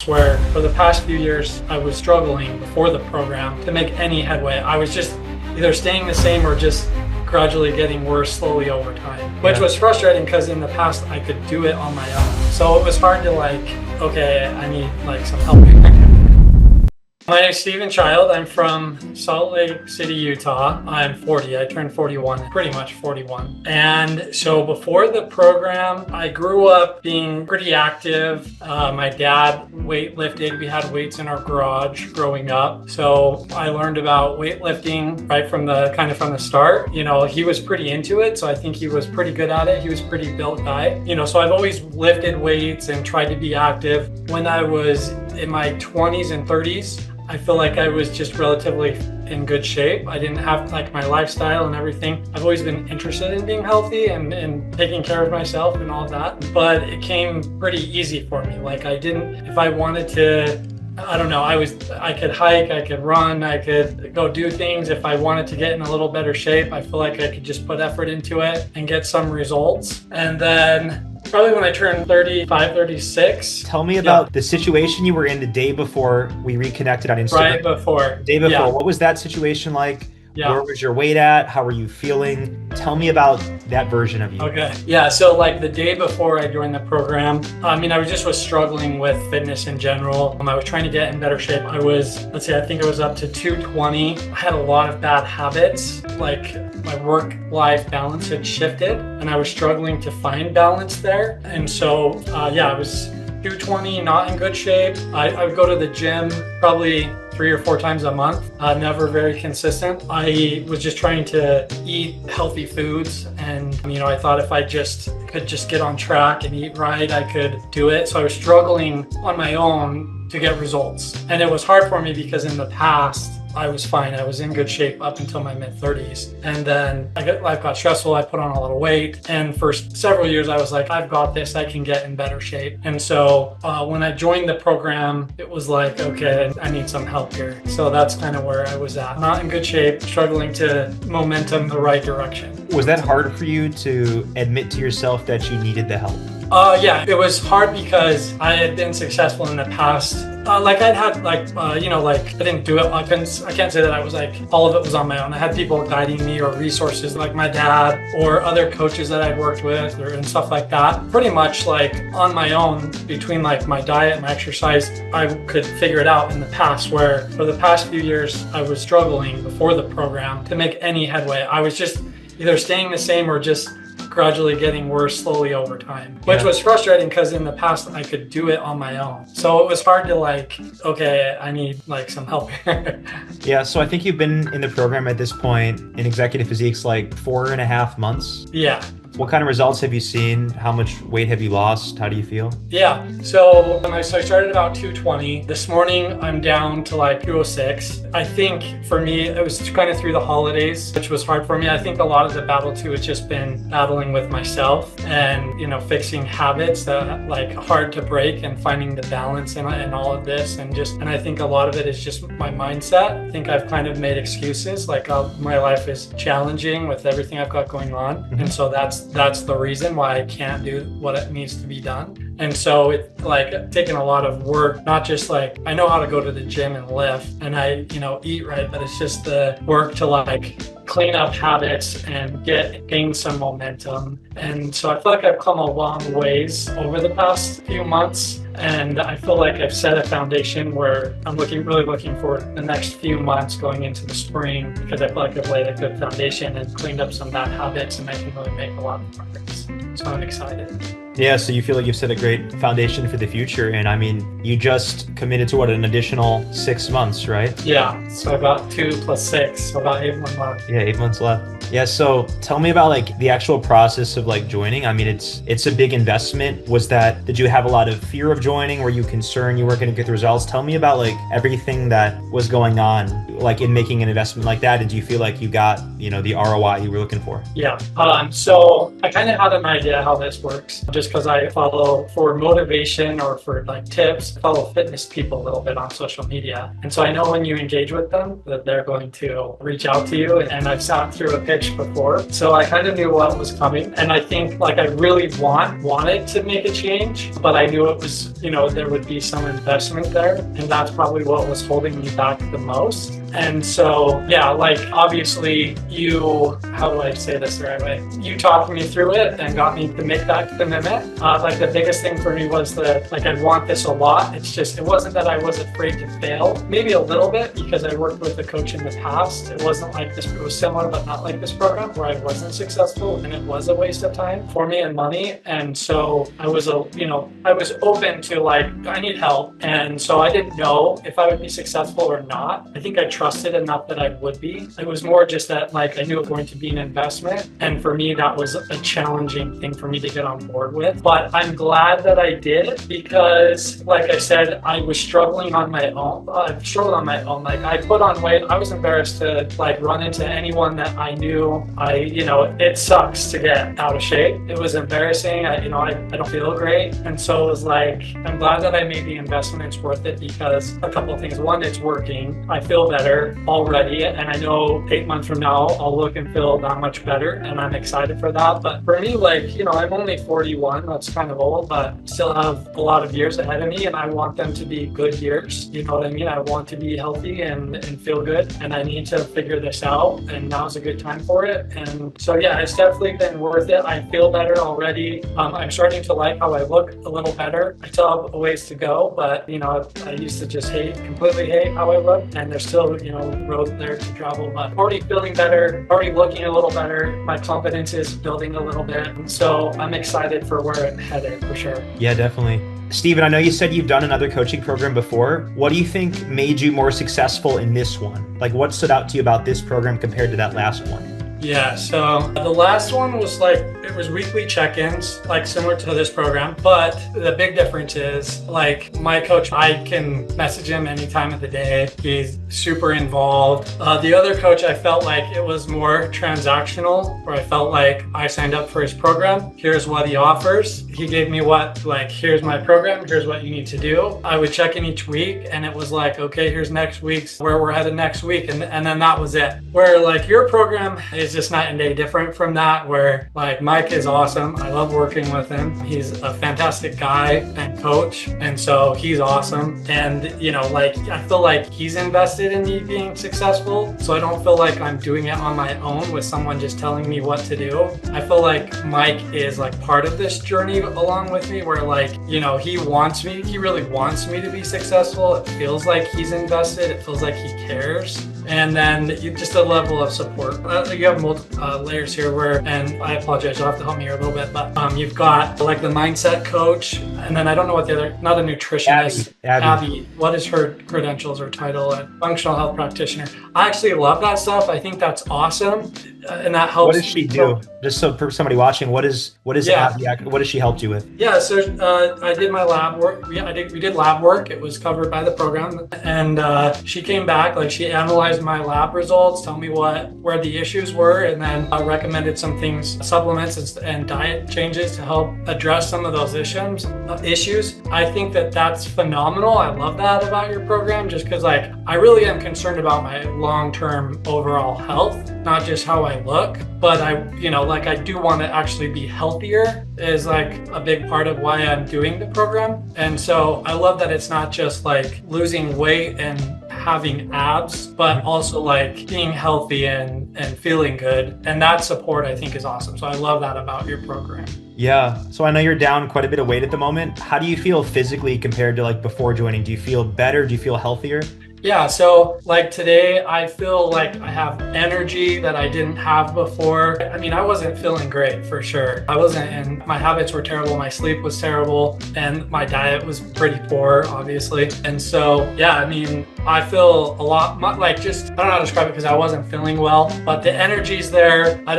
where for the past few years I was struggling before the program to make any headway. I was just either staying the same or just gradually getting worse slowly over time, which was frustrating because in the past I could do it on my own. So it was hard to okay, I need some help. My name is Stephen Child. I'm from Salt Lake City, Utah. I'm 40. I turned 41, pretty much 41. And so before the program, I grew up being pretty active. My dad weightlifted. We had weights in our garage growing up. So I learned about weightlifting right from the start. He was pretty into it. So I think he was pretty good at it. He was a pretty built guy. So I've always lifted weights and tried to be active. When I was in my 20s and 30s, I feel like I was just relatively in good shape. I didn't have my lifestyle and everything. I've always been interested in being healthy and taking care of myself and all that. But it came pretty easy for me. If I wanted to, I don't know, I could hike, I could run, I could go do things. If I wanted to get in a little better shape, I feel like I could just put effort into it and get some results. And then probably when I turned 35, 36. Tell me about the situation you were in the day before we reconnected on Instagram. Right before. The day before. What was that situation like? Yeah. Where was your weight at? How were you feeling? Tell me about that version of you. Okay. Yeah. So the day before I joined the program, I was struggling with fitness in general. I was trying to get in better shape. I think I was up to 220. I had a lot of bad habits. My work-life balance had shifted and I was struggling to find balance there. And so, I was 220, not in good shape. I would go to the gym probably 3 or 4 times a month, never very consistent. I was just trying to eat healthy foods and, I thought if I could just get on track and eat right, I could do it. So I was struggling on my own to get results. And it was hard for me because in the past, I was fine. I was in good shape up until my mid-30s. And then life got stressful. I put on a lot of weight. And for several years, I was like, I've got this. I can get in better shape. And so when I joined the program, it was like, okay, I need some help here. So that's kind of where I was at. Not in good shape, struggling to momentum the right direction. Was that hard for you to admit to yourself that you needed the help? Yeah, it was hard because I had been successful in the past. I didn't do it. I can't say that I was all of it was on my own. I had people guiding me or resources like my dad or other coaches that I'd worked with and stuff like that. Pretty much on my own between my diet and my exercise, I could figure it out in the past, where for the past few years, I was struggling before the program to make any headway. I was just either staying the same or just gradually getting worse slowly over time, which was frustrating because in the past I could do it on my own. So it was hard to okay, I need some help here. Yeah, so I think you've been in the program at this point in Executive Physiques 4.5 months. Yeah. What kind of results have you seen? How much weight have you lost? How do you feel? Yeah, so I started about 220. This morning I'm down to 206. I think for me, it was kind of through the holidays, which was hard for me. I think a lot of the battle too has just been battling with myself and, fixing habits that hard to break and finding the balance in all of this. And I think a lot of it is just my mindset. I think I've kind of made excuses, my life is challenging with everything I've got going on. Mm-hmm. And so that's the reason why I can't do what it needs to be done. And so it's taken a lot of work, not just I know how to go to the gym and lift and I, eat right, but it's just the work to clean up habits and gain some momentum. And so I feel like I've come a long ways over the past few months. And I feel like I've set a foundation where I'm really looking for the next few months going into the spring, because I feel like I've laid a good foundation and cleaned up some bad habits and I can really make a lot of progress. So I'm excited. Yeah, so you feel like you've set a great foundation for the future. And you just committed to an additional 6 months, right? Yeah, so about 2 plus 6, so about 8 months left. Yeah, 8 months left. Yeah, so tell me about the actual process of joining. It's a big investment. Did you have a lot of fear of joining? Were you concerned you weren't going to get the results? Tell me about everything that was going on, in making an investment like that. Did you feel like you got, the ROI you were looking for? Yeah, so I kind of had an idea how this works, just because I follow for motivation or for tips, I follow fitness people a little bit on social media. And so I know when you engage with them that they're going to reach out to you. And I've sat through a pitch pitched before. So I kind of knew what was coming. And I think like I really wanted to make a change, but I knew it was, there would be some investment there. And that's probably what was holding me back the most. And so, yeah, like obviously how do I say this the right way? You talked me through it and got me to make that commitment. Like the biggest thing for me was that like I want this a lot. It wasn't that I was afraid to fail. Maybe a little bit because I worked with a coach in the past. It wasn't like this, it was similar, but not like this program where I wasn't successful and it was a waste of time for me and money. And so I was open to like, I need help. And so I didn't know if I would be successful or not. I think I trusted enough that I would be. It was more just that like I knew it was going to be an investment. And for me, that was a challenging thing for me to get on board with. But I'm glad that I did because like I said, I was struggling on my own. I've struggled on my own. Like I put on weight. I was embarrassed to like run into anyone that I knew. It sucks to get out of shape. It was embarrassing. I don't feel great. And so it was like, I'm glad that I made the investment. It's worth it because a couple of things. One, it's working. I feel better already. And I know 8 months from now, I'll look and feel that much better. And I'm excited for that. But for me, like, I'm only 41. That's kind of old, but still have a lot of years ahead of me. And I want them to be good years. You know what I mean? I want to be healthy and feel good. And I need to figure this out. And now's a good time for it. And so, yeah, it's definitely been worth it. I feel better already. I'm starting to like how I look a little better. I still have a ways to go, but, I used to just completely hate how I look. And there's still, road there to travel, but already feeling better, already looking a little better. My confidence is building a little bit. And so I'm excited for where it's headed for sure. Yeah, definitely. Steven, I know you said you've done another coaching program before. What do you think made you more successful in this one? Like what stood out to you about this program compared to that last one? Yeah, so the last one was like, it was weekly check-ins, like similar to this program. But the big difference is like my coach, I can message him any time of the day. He's super involved. The other coach, I felt like it was more transactional, where I felt like I signed up for his program. Here's what he offers. He gave me here's my program. Here's what you need to do. I would check in each week and it was like, okay, here's next week's, where we're headed next week. And then that was it. Where like your program is just night and day different from that, where like Mike is awesome. I love working with him. He's a fantastic guy and coach. And so he's awesome. And I feel like he's invested in me being successful. So I don't feel like I'm doing it on my own with someone just telling me what to do. I feel like Mike is like part of this journey along with me, where like, he really wants me to be successful. It feels like he's invested. It feels like he cares. And then just a level of support. You have multiple layers here and I apologize, you'll have to help me here a little bit, but you've got like the mindset coach, and then I don't know what the other, not a nutritionist, Abby. What is her credentials or title? A functional health practitioner. I actually love that stuff. I think that's awesome. And that helps. What does she do? Just so for somebody watching, what is Abby, what has she helped you with? Yeah, so I did my lab work. We did lab work. It was covered by the program. And she came back, like she analyzed my lab results, told me where the issues were, and then recommended some things, supplements and diet changes to help address some of those issues. I think that's phenomenal. I love that about your program, just because like I really am concerned about my long-term overall health, not just how I look, but I do want to actually be healthier is like a big part of why I'm doing the program. And so I love that it's not just like losing weight and having abs, but also like being healthy and feeling good. And that support I think is awesome. So I love that about your program. Yeah. So I know you're down quite a bit of weight at the moment. How do you feel physically compared to like before joining? Do you feel better? Do you feel healthier? Yeah, so like today, I feel like I have energy that I didn't have before. I mean, I wasn't feeling great for sure. I wasn't, and my habits were terrible. My sleep was terrible, and my diet was pretty poor, obviously. And so, yeah, I mean, I feel a lot like I don't know how to describe it because I wasn't feeling well, but the energy's there. I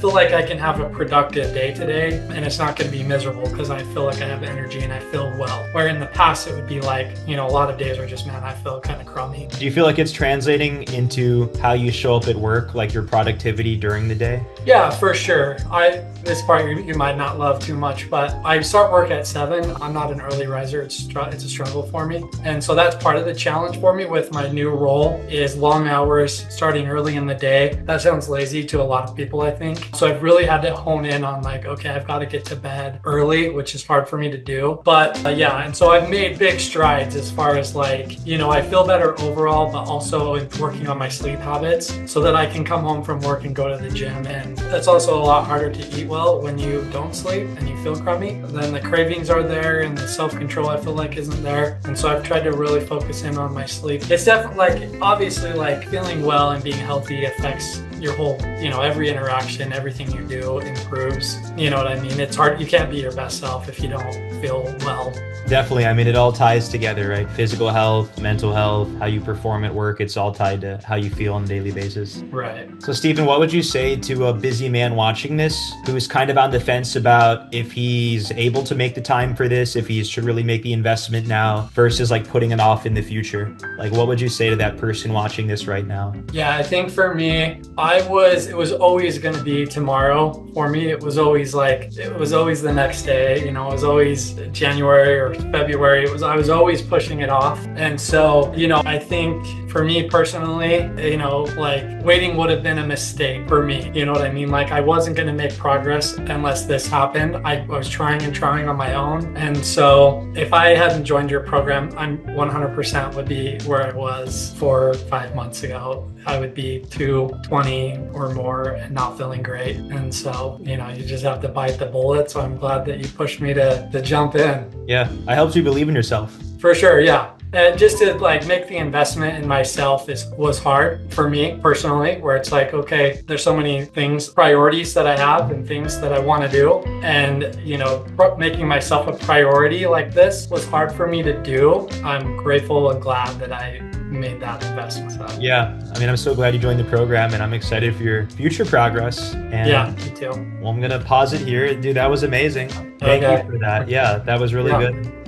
feel like I can have a productive day today, and it's not going to be miserable because I feel like I have energy and I feel well. Where in the past, it would be like, a lot of days are just, man, I feel feel kind of crummy. Do you feel like it's translating into how you show up at work, like your productivity during the day? Yeah, for sure. This part you might not love too much, but I start work at 7. I'm not an early riser. It's a struggle for me. And so that's part of the challenge for me with my new role is long hours, starting early in the day. That sounds lazy to a lot of people, I think. So I've really had to hone in on like, okay, I've got to get to bed early, which is hard for me to do. But yeah, and so I've made big strides as far as like, I feel better overall, but also in working on my sleep habits so that I can come home from work and go to the gym. And that's also a lot harder to eat well when you don't sleep and you feel crummy. Then the cravings are there and the self-control I feel like isn't there. And so I've tried to really focus in on my sleep. It's definitely like, obviously like feeling well and being healthy affects your whole, every interaction, everything you do improves. You know what I mean? It's hard. You can't be your best self if you don't feel well. Definitely. I mean, it all ties together, right? Physical health, mental health, how you perform at work. It's all tied to how you feel on a daily basis. Right. So Stephen, what would you say to a busy man watching this who's kind of on the fence about if he's able to make the time for this, if he should really make the investment now versus like putting it off in the future? Like, what would you say to that person watching this right now? Yeah, I think for me, it was always going to be tomorrow. For me, it was always the next day, it was always January or February. I was always pushing it off. And so, I think for me personally, like waiting would have been a mistake for me. You know what I mean? Like I wasn't going to make progress unless this happened. I was trying on my own. And so if I hadn't joined your program, I'm 100% would be where I was 4 or 5 months ago. I would be 220 or more and not feeling great. And so, you just have to bite the bullet. So I'm glad that you pushed me to jump in. Yeah, I helped you believe in yourself. For sure, yeah. And just to like make the investment in myself was hard for me personally, where it's like, okay, there's so many things, priorities that I have and things that I want to do. And, making myself a priority like this was hard for me to do. I'm grateful and glad that I made that investment. So. Yeah, I mean, I'm so glad you joined the program and I'm excited for your future progress. And yeah, me too. Well, I'm going to pause it here. Dude, that was amazing. Thank you for that. Yeah, that was really good.